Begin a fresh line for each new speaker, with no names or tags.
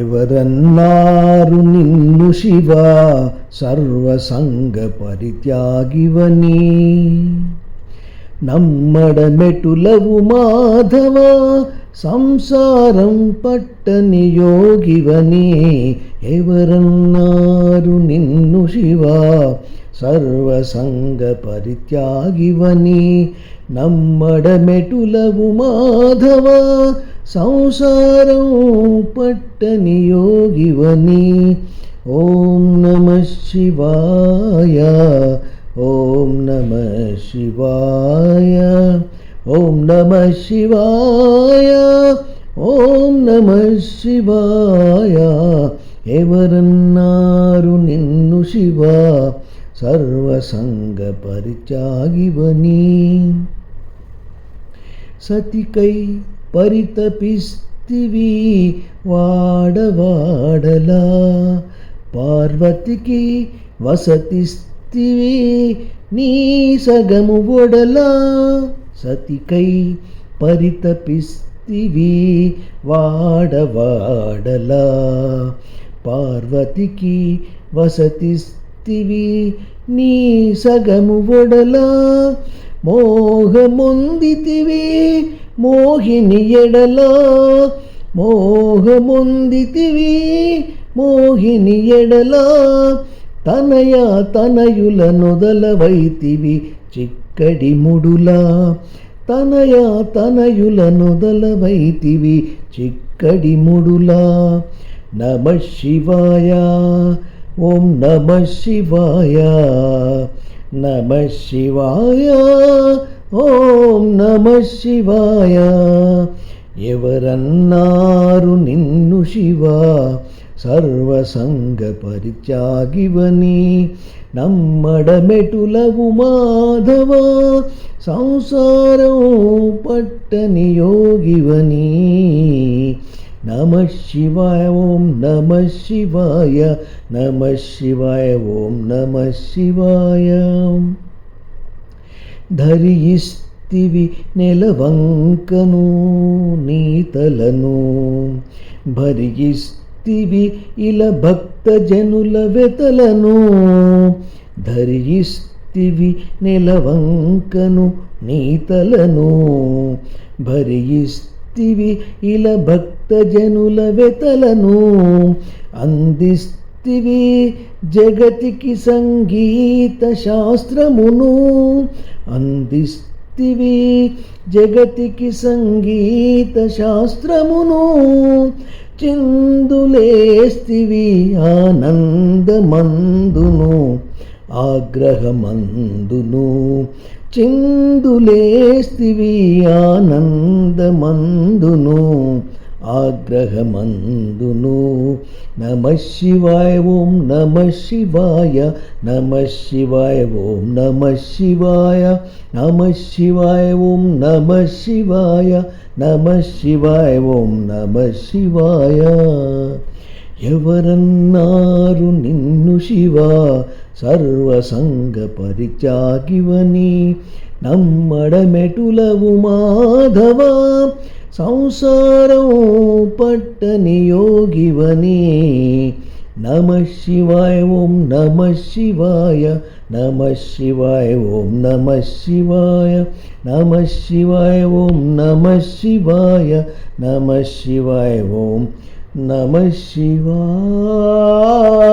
ఎవరన్నారు నిన్ను శివ సర్వసంగ పరిత్యాగివని? నమ్మడమెటులవు మాధవ సంసారం పట్టని యోగివని? ఎవరన్నారు నిన్ను శివ సర్వసంగ పరిత్యాగివని? నమ్మడమెటులవు మాధవ సంసారం పట్టని యోగివని? ఓం నమః శివాయ, ఓం నమః శివాయ, ఓం నమః శివాయ, ఓం నమః శివాయ. ఎవరన్నారు నిన్ను శివ సర్వసంగ పరిత్యాగివని? సతికై పరితపిస్తివి వాడవాడలా, పార్వతికి వసతిస్తివి నీ సగము ఒడలా. సతికై పరితపిస్తివి వాడవాడలా, పార్వతికి వసతిస్తివి నీ సగము ఒడలా. మోహమొందితివి మోహిని ఎడలా, మోహమొందితివి మోహిని ఎడలా. తనయ తనయుల నొదలవైతివి చిక్కడి ముడులా, తనయ తనయుల నొదలవైతివి చిక్కడి ముడులా. నమః శివాయ, ఓం నమః శివాయ, నమః శివాయ, ఓం నమః శివాయ. ఎవరన్నారు నిన్ను శివ సర్వసంగ పరిత్యాగివని? నమ్మడమెటులవు మాధవ సంసారం పట్టని యోగివని? నమః శివాయ, ఓం నమః శివాయ, నమః శివాయ, ఓం నమః శివాయ. ధరియిస్తివి నెలవంకను నీతలను, భరియిస్తివి ఇల భక్తజనుల వెతలను. ధరియిస్తివి నెలవంకను నీతలను, భరియిస్తివి ఇల భక్తజనుల వెతలను. అందిస్తివి జగతికి సంగీత శాస్త్రమును, అందిస్తివి జగతికి సంగీత శాస్త్రమును. చిందులేస్తివి ఆనందమందును ఆగ్రహమందును, చిందులేస్తివి ఆనందమందును ఆగ్రహమందును. నమః శివాయ, ఓం నమః శివాయ, నమః శివాయ, ఓం నమః శివాయ, నమః శివాయ, ఓం నమః శివాయ, నమః శివాయ, ఓం నమః శివాయ. ఎవరన్నారు నిన్ను శివ సర్వసంగ పరిత్యాగివని? నమ్మడమెటులవు మాధవ సంసారం పట్టని యోగివని? నమః శివాయ, ఓం నమః శివాయ, నమః శివాయ, ఓం నమః శివాయ, నమః శివాయ, ఓం నమః శివాయ, నమః శివాయ, ఓం నమః శివాయ.